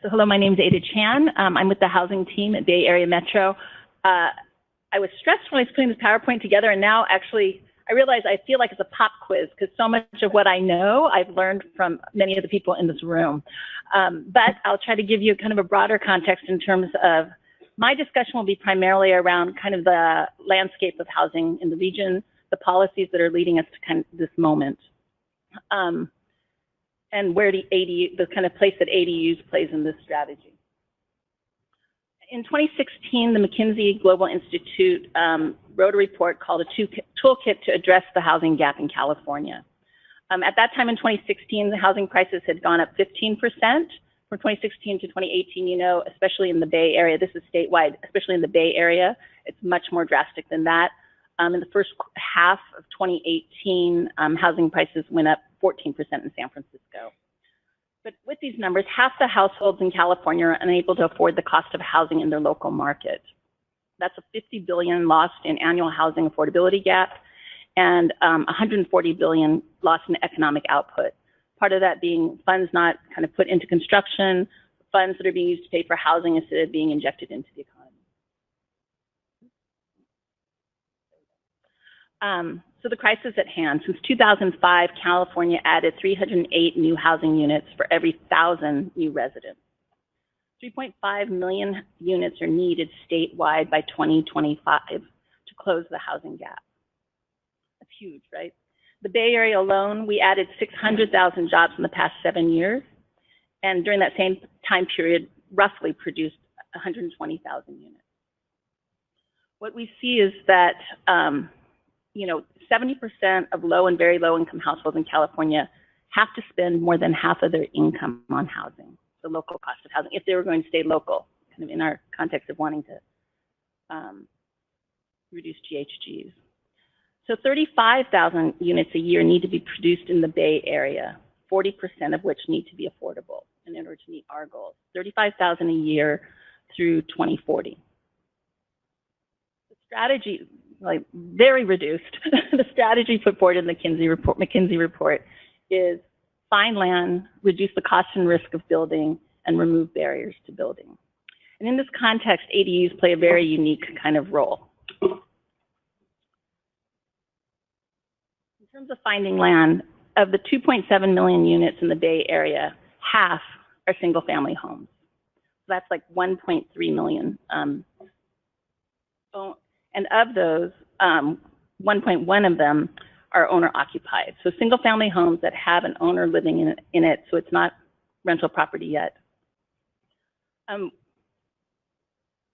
So hello, my name is Ada Chan. I'm with the housing team at Bay Area Metro. I was stressed when I was putting this PowerPoint together, and now actually I realize I feel like it's a pop quiz because so much of what I know I've learned from many of the people in this room. But I'll try to give you kind of a broader context in terms of my discussion will be primarily around kind of the landscape of housing in the region, the policies that are leading us to kind of this moment. And where the kind of place that ADUs plays in this strategy. In 2016, the McKinsey Global Institute wrote a report called a toolkit to address the housing gap in California. At that time in 2016, the housing prices had gone up 15%. From 2016 to 2018, you know, especially in the Bay Area, this is statewide, especially in the Bay Area, it's much more drastic than that. In the first half of 2018, housing prices went up 14% in San Francisco. But with these numbers, half the households in California are unable to afford the cost of housing in their local market. That's a $50 billion lost in annual housing affordability gap and $140 billion lost in economic output. Part of that being funds not kind of put into construction, funds that are being used to pay for housing instead of being injected into the economy. So the crisis at hand. Since 2005, California added 308 new housing units for every 1,000 new residents. 3.5 million units are needed statewide by 2025 to close the housing gap. That's huge, right? The Bay Area alone, we added 600,000 jobs in the past 7 years. And during that same time period, roughly produced 120,000 units. What we see is that, you know, 70% of low and very low income households in California have to spend more than half of their income on housing, the local cost of housing, if they were going to stay local, kind of in our context of wanting to reduce GHGs. So 35,000 units a year need to be produced in the Bay Area, 40% of which need to be affordable in order to meet our goals. 35,000 a year through 2040. The strategy, like very reduced, the strategy put forward in the McKinsey report is find land, reduce the cost and risk of building, and remove barriers to building. And in this context, ADUs play a very unique kind of role. In terms of finding land, of the 2.7 million units in the Bay Area, half are single family homes. So that's like 1.3 million. And of those, 1.1 of them are owner occupied. So single family homes that have an owner living in it, so it's not rental property yet.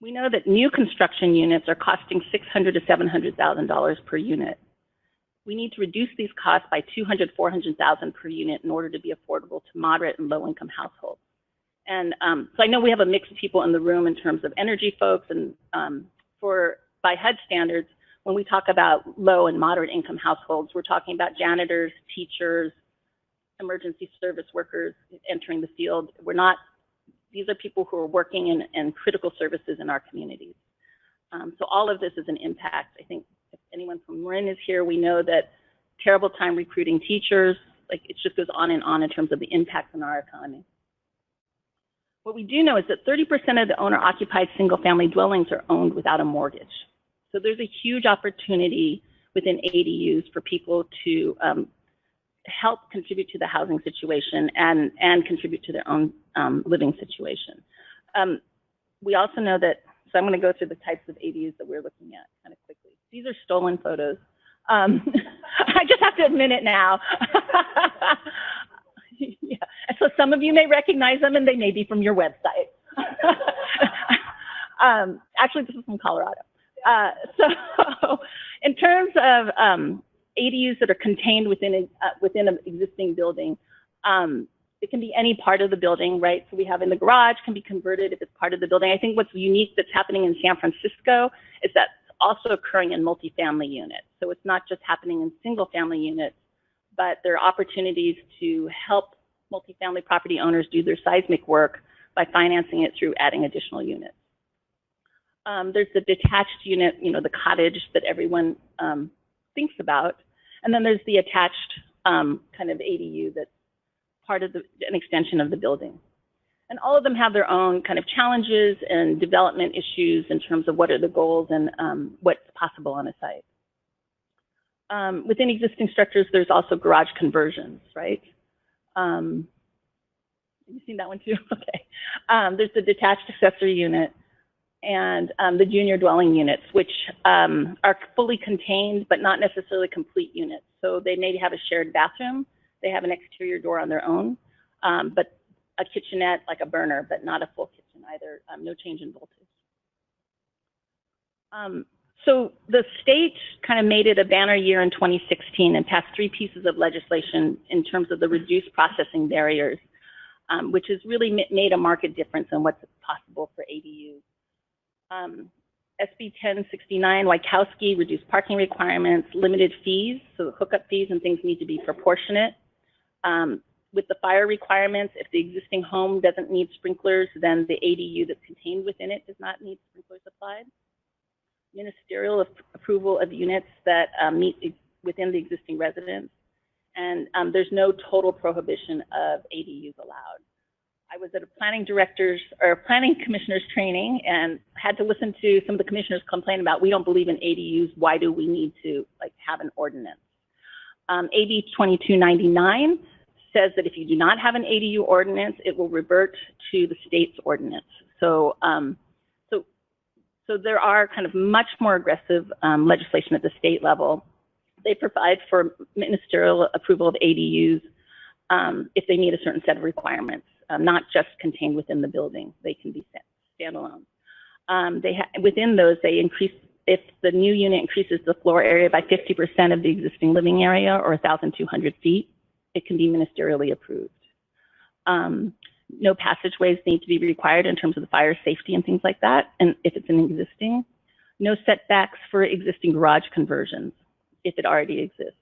We know that new construction units are costing $600,000 to $700,000 per unit. We need to reduce these costs by $200,000 to $400,000 per unit in order to be affordable to moderate and low income households. And so I know we have a mix of people in the room in terms of energy folks, and by HUD standards, when we talk about low and moderate income households, we're talking about janitors, teachers, emergency service workers entering the field. These are people who are working in critical services in our communities. So all of this is an impact. I think if anyone from Marin is here, we know that terrible time recruiting teachers, like it just goes on in terms of the impact on our economy. What we do know is that 30% of the owner-occupied single-family dwellings are owned without a mortgage. So there's a huge opportunity within ADUs for people to help contribute to the housing situation and contribute to their own living situation. We also know that, so I'm going to go through the types of ADUs that we're looking at kind of quickly. These are stolen photos. I just have to admit it now. Yeah. So some of you may recognize them and they may be from your website. Actually, this is from Colorado. So in terms of ADUs that are contained within an existing building, it can be any part of the building, right? So we have in the garage can be converted if it's part of the building. I think what's unique that's happening in San Francisco is that's also occurring in multifamily units. So it's not just happening in single family units, but there are opportunities to help multifamily property owners do their seismic work by financing it through adding additional units. There's the detached unit, you know, the cottage that everyone thinks about. And then there's the attached kind of ADU that's part of an extension of the building. And all of them have their own kind of challenges and development issues in terms of what are the goals and what's possible on a site. Within existing structures, there's also garage conversions, right? Have you seen that one too? Okay. There's the detached accessory unit and the junior dwelling units, which are fully contained but not necessarily complete units. So they maybe have a shared bathroom, they have an exterior door on their own, but a kitchenette, like a burner, but not a full kitchen either, no change in voltage. So the state kind of made it a banner year in 2016 and passed 3 pieces of legislation in terms of the reduced processing barriers, which has really made a marked difference in what's possible for ADUs. SB 1069, Wachowski, reduced parking requirements, limited fees, so the hookup fees and things need to be proportionate. With the fire requirements, if the existing home doesn't need sprinklers, then the ADU that's contained within it does not need sprinklers applied. Ministerial approval of units that meet within the existing residence. And there's no total prohibition of ADUs allowed. I was at a planning commissioner's training and had to listen to some of the commissioners complain about, we don't believe in ADUs, why do we need to have an ordinance? AB 2299 says that if you do not have an ADU ordinance, it will revert to the state's ordinance. So, so there are kind of much more aggressive legislation at the state level. They provide for ministerial approval of ADUs if they meet a certain set of requirements, not just contained within the building. They can be standalone. Within those, they increase, if the new unit increases the floor area by 50% of the existing living area or 1,200 feet, it can be ministerially approved. No passageways need to be required in terms of the fire safety and things like that, and if it's an existing. No setbacks for existing garage conversions if it already exists.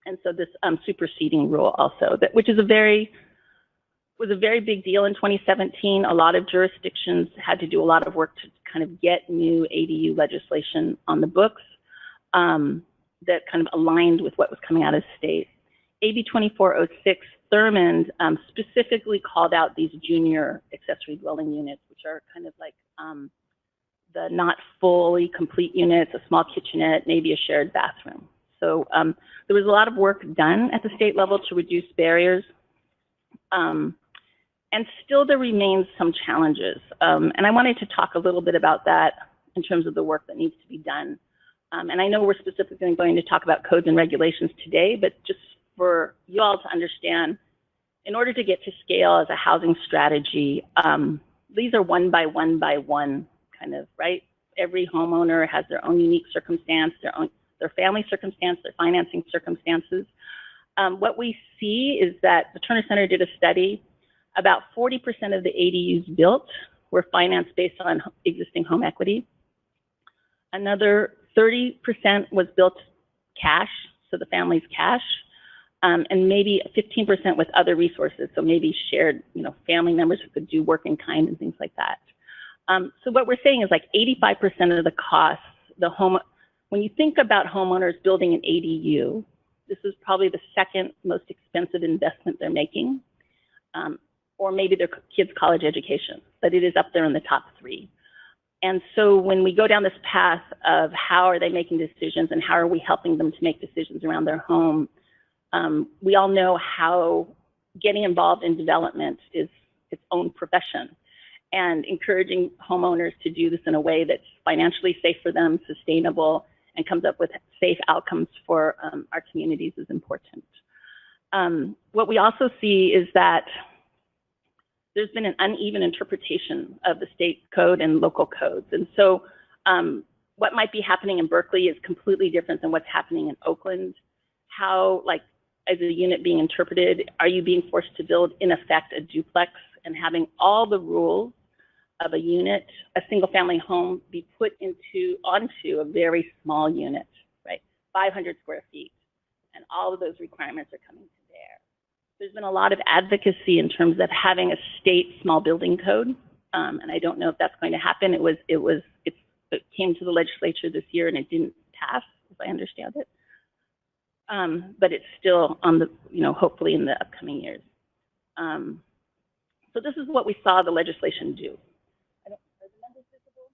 And so this superseding rule also, which is was a very big deal in 2017. A lot of jurisdictions had to do a lot of work to kind of get new ADU legislation on the books that kind of aligned with what was coming out of the state. AB 2406, Thurmond specifically called out these junior accessory dwelling units, which are kind of like the not fully complete units, a small kitchenette, maybe a shared bathroom. So there was a lot of work done at the state level to reduce barriers. And still there remains some challenges. And I wanted to talk a little bit about that in terms of the work that needs to be done. And I know we're specifically going to talk about codes and regulations today, but just for you all to understand, in order to get to scale as a housing strategy, these are one by one kind of, right? Every homeowner has their own unique circumstance, their family circumstance, their financing circumstances. What we see is that the Turner Center did a study. About 40% of the ADUs built were financed based on existing home equity. Another 30% was built cash, so the family's cash, and maybe 15% with other resources, so maybe shared, family members who could do work in kind and things like that. So what we're saying is like 85% of the costs, when you think about homeowners building an ADU, this is probably the second most expensive investment they're making, or maybe their kids' college education, but it is up there in the top 3. And so when we go down this path of how are they making decisions and how are we helping them to make decisions around their home, we all know how getting involved in development is its own profession, and encouraging homeowners to do this in a way that's financially safe for them, sustainable, and comes up with safe outcomes for our communities is important. What we also see is that there's been an uneven interpretation of the state code and local codes. And so what might be happening in Berkeley is completely different than what's happening in Oakland. How, as a unit being interpreted, are you being forced to build, in effect, a duplex and having all the rules of a unit, a single family home, be put onto a very small unit, right? 500 square feet, and all of those requirements are coming to bear. There's been a lot of advocacy in terms of having a state small building code, and I don't know if that's going to happen. It came to the legislature this year and it didn't pass, as I understand it. But it's still on the, hopefully in the upcoming years. So this is what we saw the legislation do. Are the numbers visible?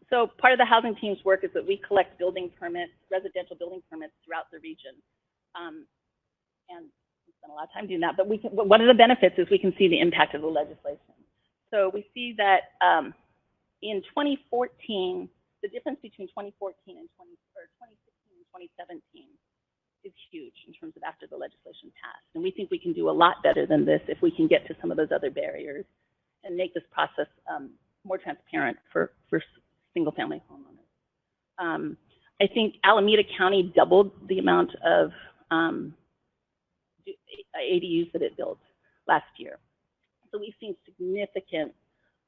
So part of the housing team's work is that we collect building permits, residential building permits throughout the region. And we spent a lot of time doing that, but one of the benefits is we can see the impact of the legislation. So we see that in 2014, the difference between 2014 and 2016 and 2017 is huge in terms of after the legislation passed. And we think we can do a lot better than this if we can get to some of those other barriers and make this process more transparent for single-family homeowners. I think Alameda County doubled the amount of ADUs that it built last year. So we've seen significant,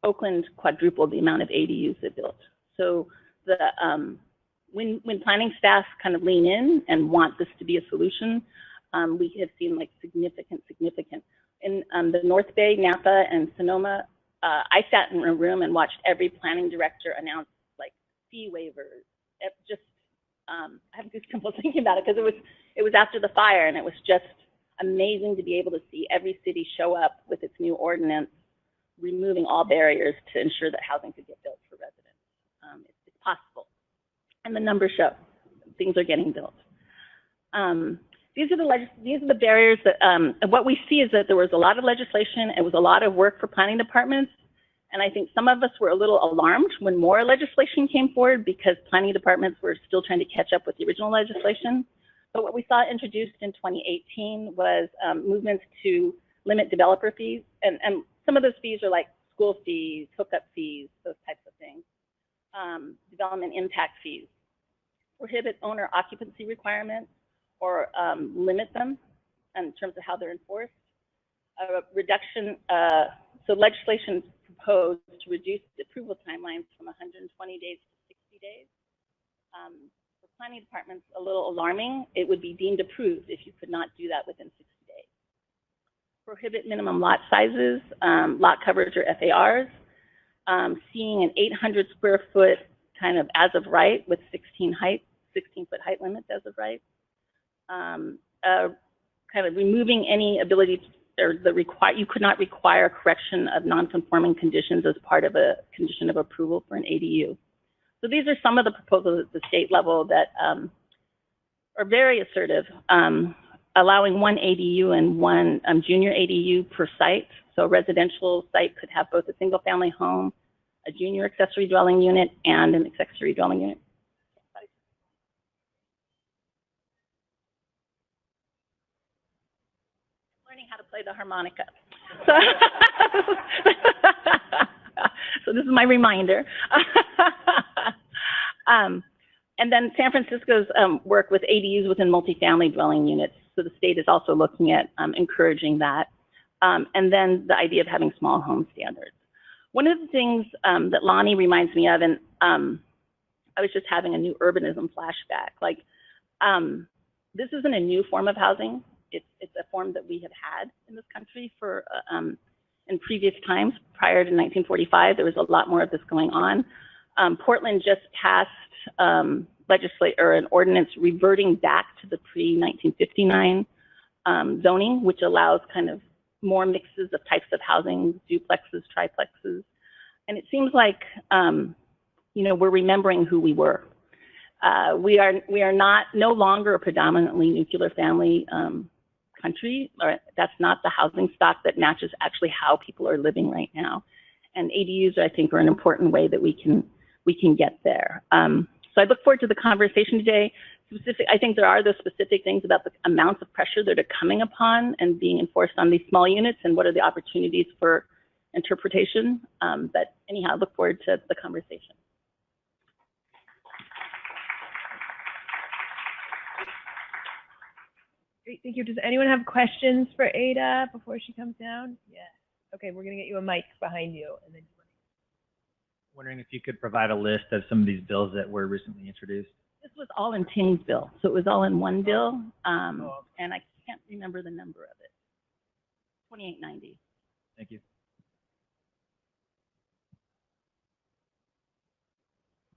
Oakland quadrupled the amount of ADUs it built. So the when planning staff kind of lean in and want this to be a solution, we have seen like significant. In the North Bay, Napa, and Sonoma, I sat in a room and watched every planning director announce like fee waivers. I have goosebumps thinking about it because it was after the fire, and it was just amazing to be able to see every city show up with its new ordinance, removing all barriers to ensure that housing could get built for residents. It's possible, and the numbers show things are getting built. These are the barriers that, and what we see is that there was a lot of legislation. It was a lot of work for planning departments. And I think some of us were a little alarmed when more legislation came forward because planning departments were still trying to catch up with the original legislation. But what we saw introduced in 2018 was movements to limit developer fees. And some of those fees are like school fees, hookup fees, those types of things. Development impact fees. Prohibit owner occupancy requirements or limit them in terms of how they're enforced. Reduction, so legislation proposed to reduce the approval timelines from 120 days to 60 days. For planning departments, a little alarming. It would be deemed approved if you could not do that within 60 days. Prohibit minimum lot sizes, lot coverage or FARs. Seeing an 800 square foot kind of as of right with 16-foot height limits as of right. Kind of removing any ability to, or you could not require correction of non-conforming conditions as part of a condition of approval for an ADU. So these are some of the proposals at the state level that are very assertive, allowing one ADU and one junior ADU per site. So a residential site could have both a single family home, a junior accessory dwelling unit, and an accessory dwelling unit. Learning how to play the harmonica. So this is my reminder. And then San Francisco's work with ADUs within multifamily dwelling units. So the state is also looking at encouraging that. And then the idea of having small home standards. One of the things that Lonnie reminds me of, and I was just having a new urbanism flashback, like this isn't a new form of housing. It's a form that we have had in this country for in previous times. Prior to 1945, there was a lot more of this going on. Portland just passed an ordinance reverting back to the pre-1959 zoning, which allows kind of more mixes of types of housing, duplexes, triplexes. And it seems like, we're remembering who we were. We are no longer a predominantly nuclear family country, or that's not the housing stock that matches actually how people are living right now. And ADUs, I think, are an important way that we can get there. So I look forward to the conversation today. I think there are those specific things about the amounts of pressure that are coming upon and being enforced on these small units, and what are the opportunities for interpretation. But anyhow, I look forward to the conversation. Great, thank you. Does anyone have questions for Ada before she comes down? Yes. Okay, we're going to get you a mic behind you. And then. Wondering if you could provide a list of some of these bills that were recently introduced. This was all in Ting's bill, so it was all in one bill, and I can't remember the number of it. 2890. Thank you.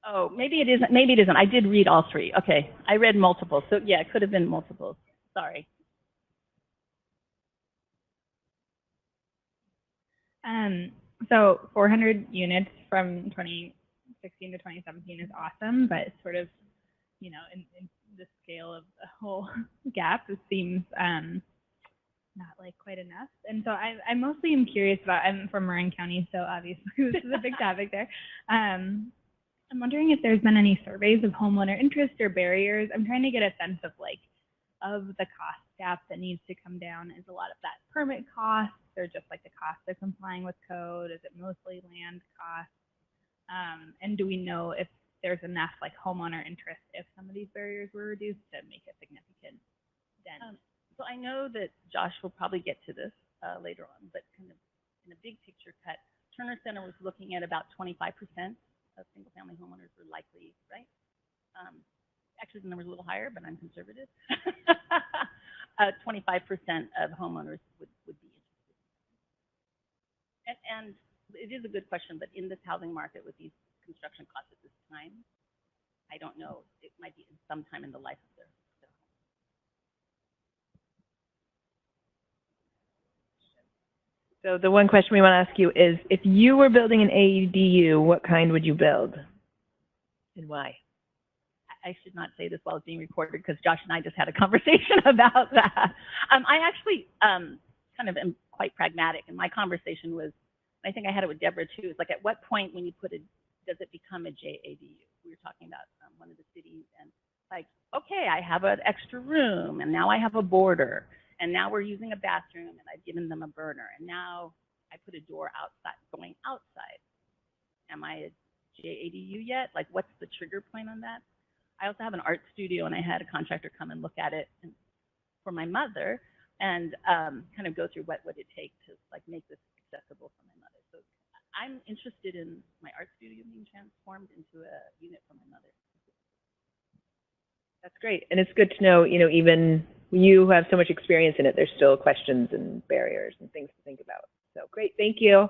Oh, maybe it isn't. Maybe it isn't. I did read all three. Okay, I read multiple, so yeah, it could have been multiples. Sorry. So 400 units from 2016 to 2017 is awesome, but sort of, you know, in the scale of the whole gap, it seems not like quite enough. And so I mostly am curious about, I'm from Marin County, so obviously this is a big topic there. I'm wondering if there's been any surveys of homeowner interest or barriers. I'm trying to get a sense of like, of the cost gap that needs to come down. Is a lot of that permit costs or just like the cost of complying with code? Is it mostly land costs? And do we know if there's enough like homeowner interest if some of these barriers were reduced to make a significant dent? So I know that Josh will probably get to this later on, but kind of in a big picture cut, Turner Center was looking at about 25% of single-family homeowners were likely, right? Actually, the number's a little higher, but I'm conservative. 25% of homeowners would be interested. And it is a good question, but in this housing market with these construction costs at this time, I don't know. It might be sometime in the life of their home. So the one question we want to ask you is, if you were building an ADU, what kind would you build? And why? I should not say this while it's being recorded because Josh and I just had a conversation about that. I actually kind of am quite pragmatic, and my conversation was, I think I had it with Deborah too, is like at what point when you put it, does it become a JADU? We were talking about one of the cities, and like, okay, I have an extra room, and now I have a border, and now we're using a bathroom, and I've given them a burner, and now I put a door outside, going outside. Am I a JADU yet? Like, what's the trigger point on that? I also have an art studio, and I had a contractor come and look at it for my mother and kind of go through what would it take to like make this accessible for my mother. So I'm interested in my art studio being transformed into a unit for my mother. That's great. And it's good to know, you know, even you who have so much experience in it, there's still questions and barriers and things to think about. So great. Thank you.